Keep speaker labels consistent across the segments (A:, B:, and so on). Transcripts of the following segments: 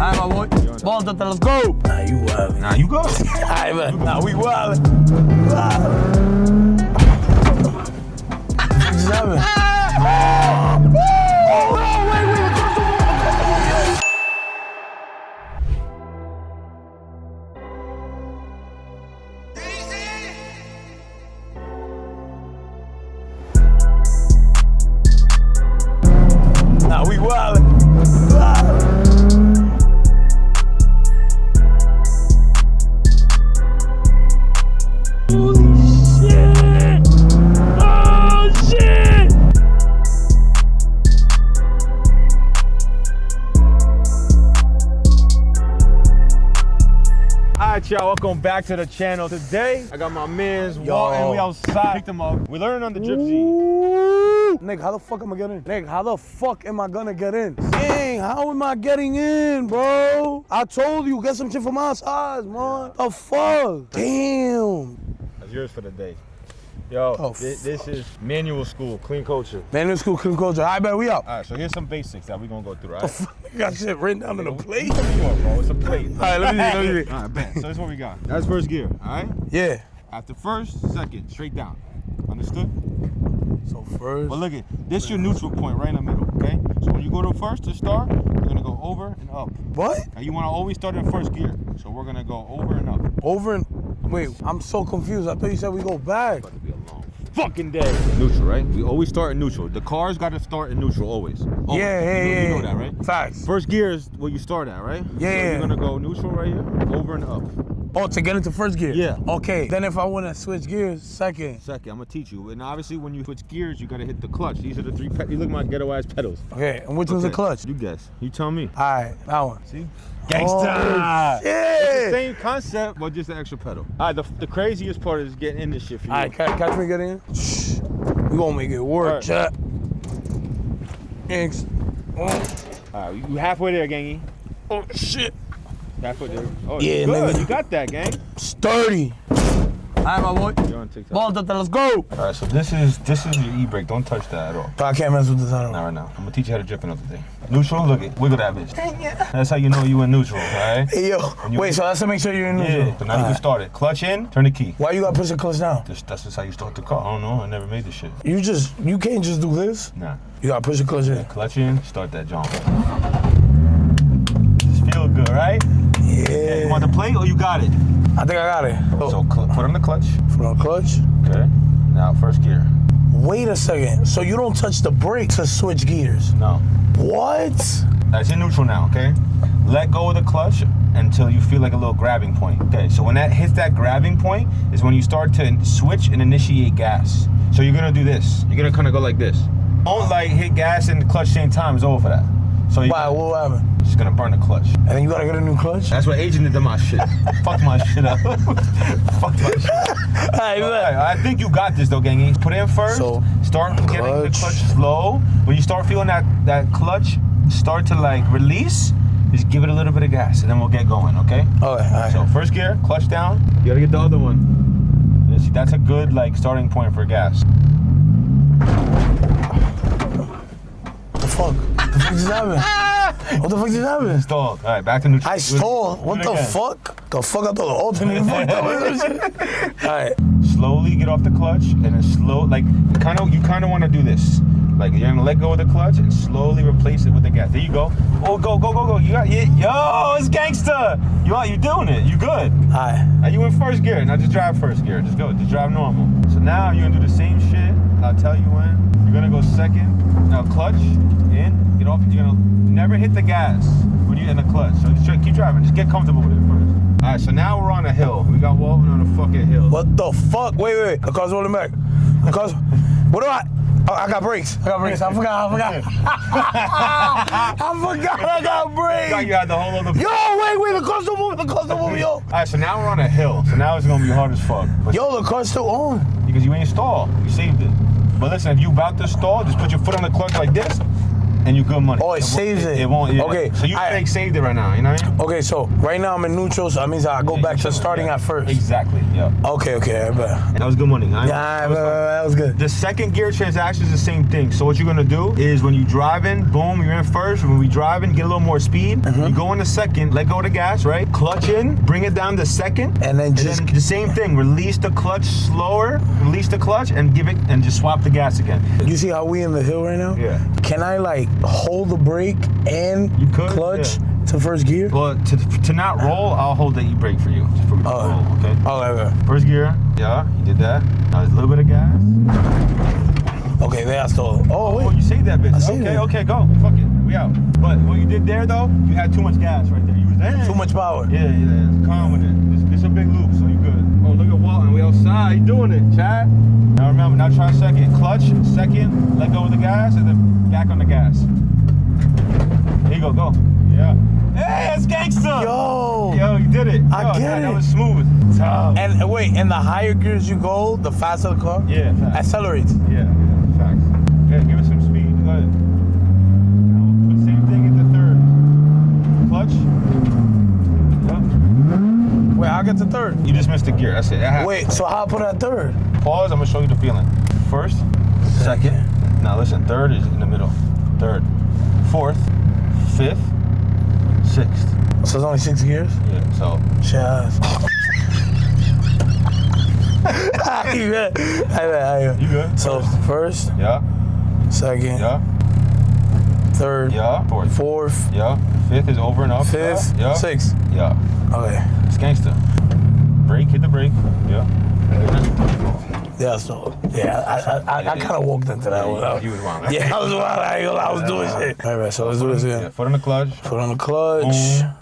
A: Alright, my boy. Walton, let's go. Nah, you wildin'.
B: Nah, you go.
A: Alright, man. Nah, we wildin'. What's happening? Nah, we wildin'. Holy shit! Oh shit!
B: Alright, y'all, welcome back to the channel. Today, I got my mans Walton. We outside. Picked them up. We learning on the drip Z.
A: Nigga, how the fuck am I getting in? Nigga, how the fuck am I gonna get in? Dang, how am I getting in, bro? I told you, get some shit from outside, man. The fuck? Damn.
B: That's yours for the day. Yo, this is manual school, clean culture.
A: Manual school, clean culture. I bet we out.
B: Alright, so here's some basics that we're gonna go through, alright?
A: Got shit written down on the plate.
B: New York, bro. It's a plate.
A: Alright, let me see.
B: Alright, bet. So this is what we got. That's first gear, alright?
A: Yeah.
B: After first, second, straight down. Understood?
A: So first.
B: But look at this, your neutral point right in the middle, okay? So when you go to first to start, you're gonna go over and up.
A: What?
B: Now you wanna always start in first gear. So we're gonna go over and up.
A: Over and, wait, I'm so confused. I thought you said we go back.
B: It's about to be a long fucking day. Neutral, right? We always start in neutral. The car's gotta start in neutral always. Always.
A: Yeah.
B: You know that, right?
A: Facts.
B: First gear is where you start at, right?
A: Yeah.
B: So you're gonna go neutral right here, over and up.
A: Oh, to get into first gear?
B: Yeah.
A: Okay, then if I wanna switch gears, second.
B: Second, I'm gonna teach you. And obviously when you switch gears, you gotta hit the clutch. These are the three, you look at my ghetto ass pedals.
A: Okay, and which one's the clutch?
B: You guess. You tell me.
A: All right, that one.
B: See?
A: Gangsta!
B: It's the
A: Yeah!
B: same concept, but just an extra pedal. All right, the craziest part is getting in this shit for you.
A: All right, catch me get in. Shh. We gonna make it work,
B: Right.
A: chat. Thanks.
B: All right, you halfway there, gangy.
A: Oh, shit.
B: Halfway there. Oh,
A: Yeah,
B: good.
A: nigga.
B: You got that, gang.
A: Sturdy. All right, my boy.
B: You're on TikTok.
A: Walton, let's go.
B: All right, so this is your e-brake. Don't touch that at all.
A: I can't mess with this. I don't
B: Not
A: know.
B: right now. I'm gonna teach you how to drip another day. Neutral, look it. Wiggle that bitch. That's how you know you in neutral, all right?
A: Hey, yo. Wait, so that's to make sure you're in neutral.
B: Yeah, so now you can start it. Clutch in, turn the key.
A: Why you gotta push the clutch down?
B: That's just how you start the car. I don't know. I never made this shit.
A: You can't just do this.
B: Nah.
A: You gotta push the clutch in.
B: Clutch in, start that jump. Just feel good, right?
A: Yeah.
B: You want the plate or you got it?
A: I think I got it.
B: So put on the clutch.
A: Put on clutch.
B: Okay. Now first gear.
A: Wait a second. So you don't touch the brake to switch gears?
B: No.
A: What?
B: That's in neutral now, okay? Let go of the clutch until you feel like a little grabbing point. Okay, so when that hits that grabbing point is when you start to switch and initiate gas. So you're gonna do this. You're gonna kind of go like this. Don't like hit gas and the clutch same time, it's over for that. So
A: Why? What happened?
B: Just gonna burn the clutch.
A: And then you gotta get a new clutch?
B: That's what agent did to my shit. Fuck my shit up. Fuck my shit up.
A: Alright,
B: I think you got this though, gangy. Put it in first.
A: So,
B: start getting the
A: clutch.
B: clutch slow. When you start feeling that clutch start to like release, just give it a little bit of gas and then we'll get going, okay?
A: Okay, alright.
B: So first gear, clutch down. You gotta get the other one. And see, that's a good like starting point for gas.
A: What the fuck? What the fuck just happened? What the fuck just happened?
B: Stall. All right, back to neutral.
A: I stole. What the fuck? The fuck? I thought the alternate fucked up or some shit. Alright.
B: Slowly get off the clutch and then slow, like you kind of want to do this. Like you're gonna let go of the clutch and slowly replace it with the gas. There you go. Oh, go. You got it. Yo, it's gangsta. You doing it. You good.
A: Alright.
B: Now you in first gear. Now just drive first gear. Just go. Just drive normal. So now you're gonna do the same shit. I'll tell you when. You're gonna go second. Now clutch in. Get off. You're gonna never hit the gas when you're in the clutch. So just keep driving. Just get comfortable with it first. All right. So now we're on a hill. We got Walton on a fucking hill.
A: What the fuck? Wait. The car's rolling back. The car's. What do I? Oh, I got brakes. I forgot. I forgot I got brakes.
B: You had the whole other.
A: Yo, wait. The car's still moving. Yo.
B: All right. So now we're on a hill. So now it's gonna be hard as fuck. But
A: Yo, the car's still on.
B: because you ain't stalled. You saved it. But listen, if you about to stall, just put your foot on the clutch like this. and you're good money.
A: Oh, it saves it.
B: It won't. Yeah.
A: Okay.
B: So you fake saved it right now. You know what I mean?
A: Okay, so right now I'm in neutral, so that means I go back to starting at first.
B: Exactly. Yeah.
A: Okay, I bet.
B: That was good money.
A: Yeah, that was good.
B: The second gear transaction is the same thing. So what you're gonna do is when you drive in, boom, you're in first. When we drive in, get a little more speed. You go into second, let go of the gas, right? Clutch in, bring it down to second,
A: and then just
B: the same thing. Release the clutch slower, release the clutch, and give it, and just swap the gas again.
A: You see how we in the hill right now?
B: Yeah.
A: Can I like hold the brake and
B: You could,
A: clutch to first gear?
B: Well, to not roll, I'll hold the e-brake for you. Just for me to roll, okay?
A: Okay.
B: First gear, yeah, you did that. Now there's a little bit of gas.
A: Okay, there I stole. Oh, wait.
B: Oh, you saved that bitch.
A: saved it.
B: Okay, go. Fuck it. We out. But what you did there, though, you had too much gas right there. You was there.
A: Too much power.
B: Yeah. Calm with it. This a big loop, so you good. Oh, look at Walton. We outside. He doing it, Chad. Now remember, now try second. Clutch, second. Let go of the gas, and then back on the gas. Here you go. Yeah. Hey, it's gangster.
A: Yo,
B: you did it.
A: I get it.
B: That was smooth. Tough.
A: And wait, and the higher gears you go, the faster the car?
B: Yeah, facts.
A: Accelerates.
B: Yeah, facts. Okay, give it some speed. Go ahead. Now we'll put same thing into third. Clutch. Yep.
A: Wait, I get to third.
B: You just missed the gear. That's it.
A: Wait, so how I put it at third?
B: Pause. I'm gonna show you the feeling. First, second. Now listen. Third is in the middle. Third, fourth, fifth, sixth.
A: So it's only 6 gears?
B: Yeah. So.
A: Cheers. You
B: good?
A: So first,
B: Yeah.
A: second,
B: Yeah.
A: third,
B: Yeah.
A: fourth,
B: Yeah. Fifth is over and up.
A: fifth,
B: Yeah.
A: sixth.
B: Yeah.
A: Okay.
B: It's gangster. Brake. Hit the brake. Yeah.
A: Yeah, so I kind of walked into that one.
B: You was wild.
A: Yeah, I was wild. I was doing shit. All right, so let's do this
B: Yeah.
A: again.
B: Foot on the clutch.
A: Put on the clutch,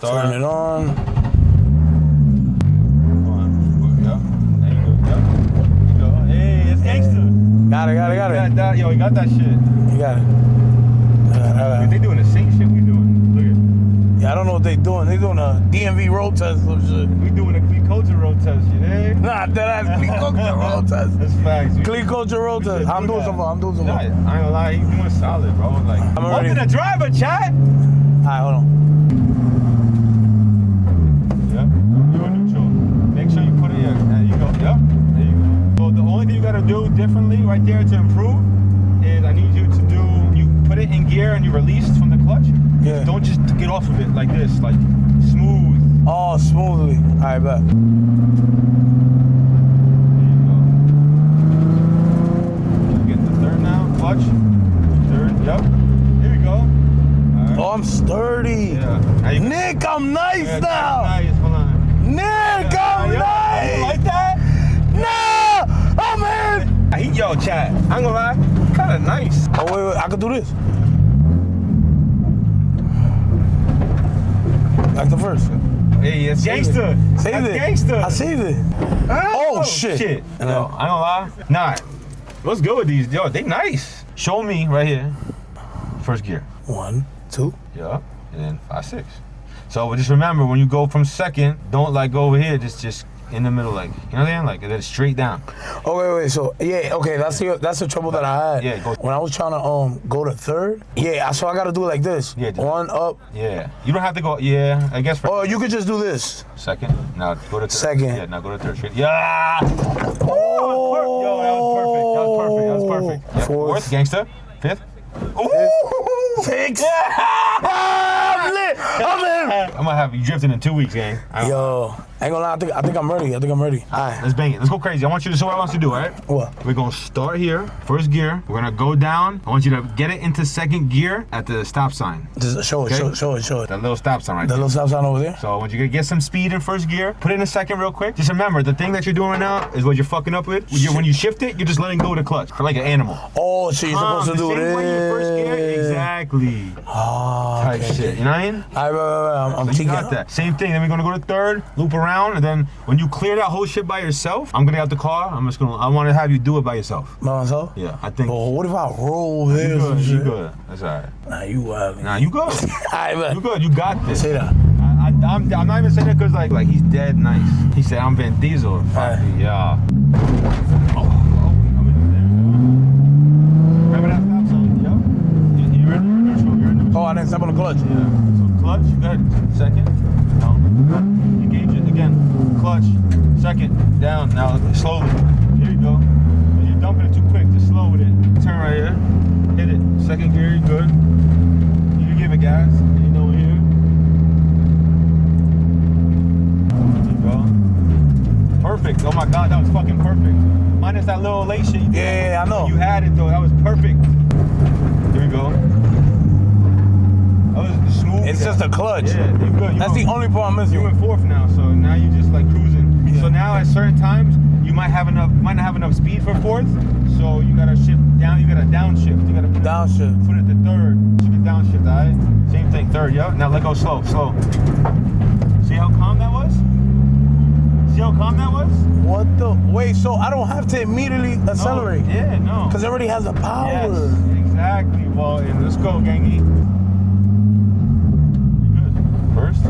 B: Boom.
A: turn it on.
B: Yeah. There you go. Yeah. There you go. Hey, it's gangster.
A: Got it.
B: You got that. Yo, you got that shit.
A: You got it.
B: They doing the same shit we doing. Look at.
A: Yeah, I don't know what they doing. They doing a DMV road test or shit.
B: We doing a clean culture road test, you know?
A: Nah, that clean culture road test.
B: That's facts.
A: Clean culture road test. I'm doing some fun.
B: Nah, I ain't gonna lie, he's doing solid, bro. Like,
A: I'm already.
B: Welcome to driver, chat.
A: Alright, hold on.
B: Yeah, you're in neutral. Make sure you put it in. There you go. Yeah, there you go. So the only thing you gotta do differently right there to improve is I need you to do, you put it in gear and you release from the clutch.
A: Yeah.
B: Don't just get off of it like this, like smooth.
A: Oh, smoothly. Alright, bet.
B: There you go. You get the third now, clutch. Third, yep. Here we go. All right.
A: Oh, I'm sturdy.
B: Yeah. Now you
A: Nick, I'm nice
B: yeah,
A: now.
B: nice. Hold on.
A: Nick, I'm
B: You
A: nice.
B: like that?
A: No, I'm in.
B: Yo, chat. I ain't gonna lie, kind of nice.
A: Oh, wait, I could do this. Like the first.
B: Hey, it's gangster.
A: Saved
B: That's
A: it.
B: gangster.
A: I saved it. Oh, shit.
B: Yo, I ain't gonna lie. Nah, what's good with these? Yo, they nice. Show me right here. First gear.
A: 1, 2.
B: Yeah, and then 5, 6. So just remember, when you go from second, don't like go over here. Just in the middle, like, you know what I'm saying? Like, and then straight down.
A: Oh, wait. So, yeah, okay, that's the trouble that I had.
B: Yeah, go.
A: When I was trying to go to third, yeah, so I got to do it like this.
B: Yeah, just-
A: one up.
B: Yeah, you don't have to go. Yeah, I guess for
A: Or you could just do this.
B: second. Now go to third.
A: Second.
B: Yeah, now go to third. Straight. Yeah. Oh, yo, that was perfect. Yeah, fourth, gangster. Fifth. Ooh.
A: 6.
B: Yeah.
A: I'm lit. I'm in.
B: I'm gonna have you drifting in 2 weeks, gang.
A: Yo, I ain't gonna lie, I think I'm ready. All right.
B: Let's bang it. Let's go crazy. I want you to show what I want you to do, all right?
A: What?
B: We're gonna start here, first gear. We're gonna go down. I want you to get it into second gear at the stop sign.
A: Just show it.
B: That little stop sign right
A: The
B: there.
A: little stop sign over there?
B: So when you get some speed in first gear, put it in second real quick. Just remember, the thing that you're doing right now is what you're fucking up with. When you shift it, you're just letting go of the clutch, like an animal.
A: Oh, so you're supposed to do
B: the same
A: this.
B: way in first gear, exactly.
A: Oh,
B: Type
A: okay.
B: shit, you know what I mean?
A: All right, I'm
B: So you
A: taking
B: got that. Same thing. Then we're gonna go to third, loop around, and then when you clear that whole shit by yourself, I'm gonna get out the car. I want to have you do it by yourself.
A: By myself?
B: Yeah, I think.
A: But what if I roll this?
B: You good?
A: and
B: You
A: shit?
B: good? That's alright.
A: Nah, you wild.
B: Nah, you good?
A: All right, man.
B: You good? You got this.
A: Say that.
B: I'm not even saying that because like he's dead nice. He said I'm Vin Diesel.
A: Alright.
B: Yeah. Remember that stop sign? Yeah. You ready? You're neutral.
A: I didn't step on the clutch.
B: Yeah. So clutch, good. Second, no. Engage it again. Clutch, second, down. Now slowly. Here you go. You're dumping it too quick. Just slow with it. Turn right here. Hit it. Second gear, you good. You can give it gas. You know here. There you go. Perfect. Oh my God, that was fucking perfect. Minus that little late shit.
A: Yeah, I know.
B: You had it though. That was perfect. Here you go. That was smooth.
A: It's just a clutch.
B: Yeah, you're good.
A: That's the only part I'm missing.
B: You went fourth now, so now you just like cruising.
A: Yeah.
B: So now at certain times you might not have enough speed for fourth. So you gotta shift down. You gotta downshift. You gotta put
A: Downshift.
B: Put it to third. You can downshift. All right. Same thing. Third. Yeah. Now let go slow. Slow. See how calm that was? See how calm that was?
A: What the? Wait, so I don't have to immediately accelerate?
B: No. Yeah. No.
A: Because it already has the power.
B: Yes. Exactly. Walton. Let's go, gangy. First,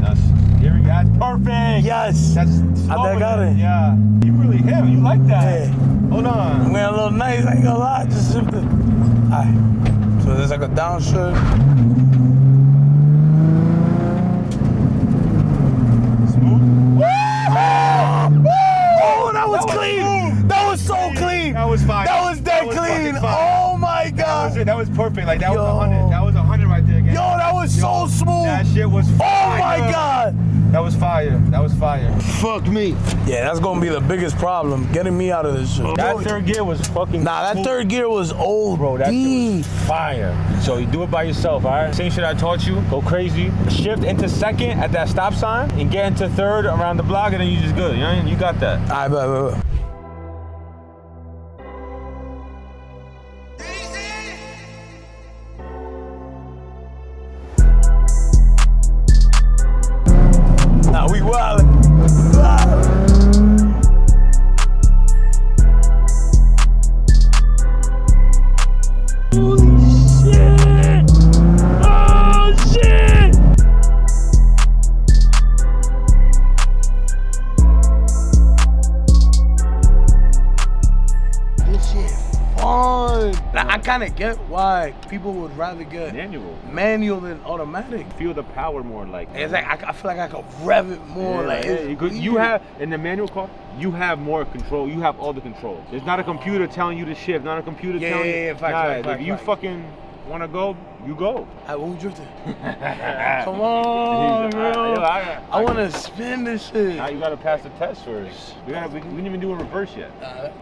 B: that's here we go. That's perfect.
A: Yes.
B: That's
A: I got it.
B: Yeah. You really hit. You like that.
A: Yeah.
B: Hold on.
A: I'm going a little nice. I ain't gonna lie. Just shift it. Alright. So there's like a downshift.
B: Smooth.
A: Oh, that was clean.
B: Smooth.
A: That was so clean.
B: That was fine.
A: That was dead clean. Oh my
B: That
A: God.
B: was it. That was perfect. Like that was
A: Yo.
B: 100. That was 100 right there, gang.
A: Yo, that was so smooth.
B: That shit was
A: Oh
B: fire.
A: my God.
B: That was fire. That was fire.
C: Fuck me.
A: Yeah, that's gonna be the biggest problem, getting me out of this shit.
B: That third gear was fucking
A: Nah, that
B: smooth.
A: third gear was old.
B: Bro, that shit was fire. So you do it by yourself, all right? Same shit I taught you. Go crazy. Shift into second at that stop sign and get into third around the block, and then you just good. You know what I mean? You got that.
A: Alright, bet. Nah, we wildin'. Holy shit! Oh shit! This shit fun. Now, I kind of get why people would rather get manual than automatic.
B: Feel the power more, like.
A: It's like I feel like I could rev it more. Like it's
B: you have in the manual car, you have more control. You have all the control. There's not a computer telling you to shift. Not a computer telling you.
A: Yeah, fact,
B: if you fucking want to go, you go.
A: I won't drift it. Come on, bro. I want to spin this shit.
B: Now you gotta pass the test first. We didn't even do a reverse yet.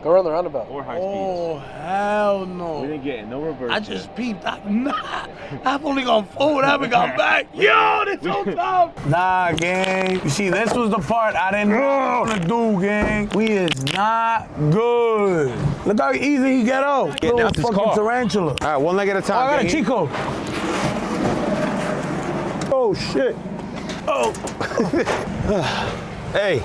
C: Go around the roundabout.
B: Or high
A: Oh, hell no.
B: speeds. We didn't get it. No reverse.
A: I just peeped. I've only gone forward. I haven't gone back. Yo, this so tough. Nah, gang. You see, this was the part I didn't want to do, gang. We is not good. Look how easy he get out.
B: Getting
A: Little
B: out this
A: fucking
B: car.
A: tarantula.
B: All right, one leg at a time.
A: All right,
B: gangy.
A: Chico.
B: Oh shit.
A: Oh.
B: Hey,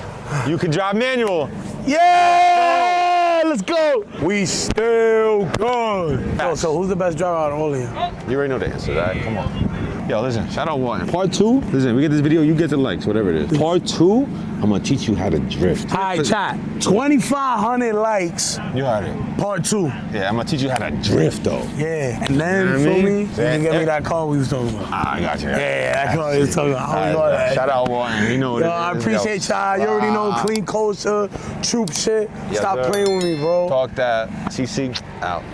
B: you can drive manual.
A: Yeah! Let's go. We still good. Yo, so who's the best driver out of all of you?
B: You already know the answer to that. Come on. Yo, listen, shout out Walton. Part 2, listen, we get this video, you get the likes, whatever it is. Part 2, I'm gonna teach you how to drift.
A: All right, chat. 2,500 likes.
B: You heard it.
A: Part 2.
B: Yeah, I'm gonna teach you how to drift though.
A: Yeah. And then,
B: You know what I
A: feel
B: mean?
A: me? You can get me that car we was talking about.
B: I got you.
A: Yeah, that car we was talking about. I don't know that.
B: Shout out Walton. You know what
A: Yo,
B: it is.
A: I appreciate y'all. You already know clean culture, troop shit.
B: Yes,
A: Stop
B: sir.
A: playing with me, bro.
B: Talk that. CC out.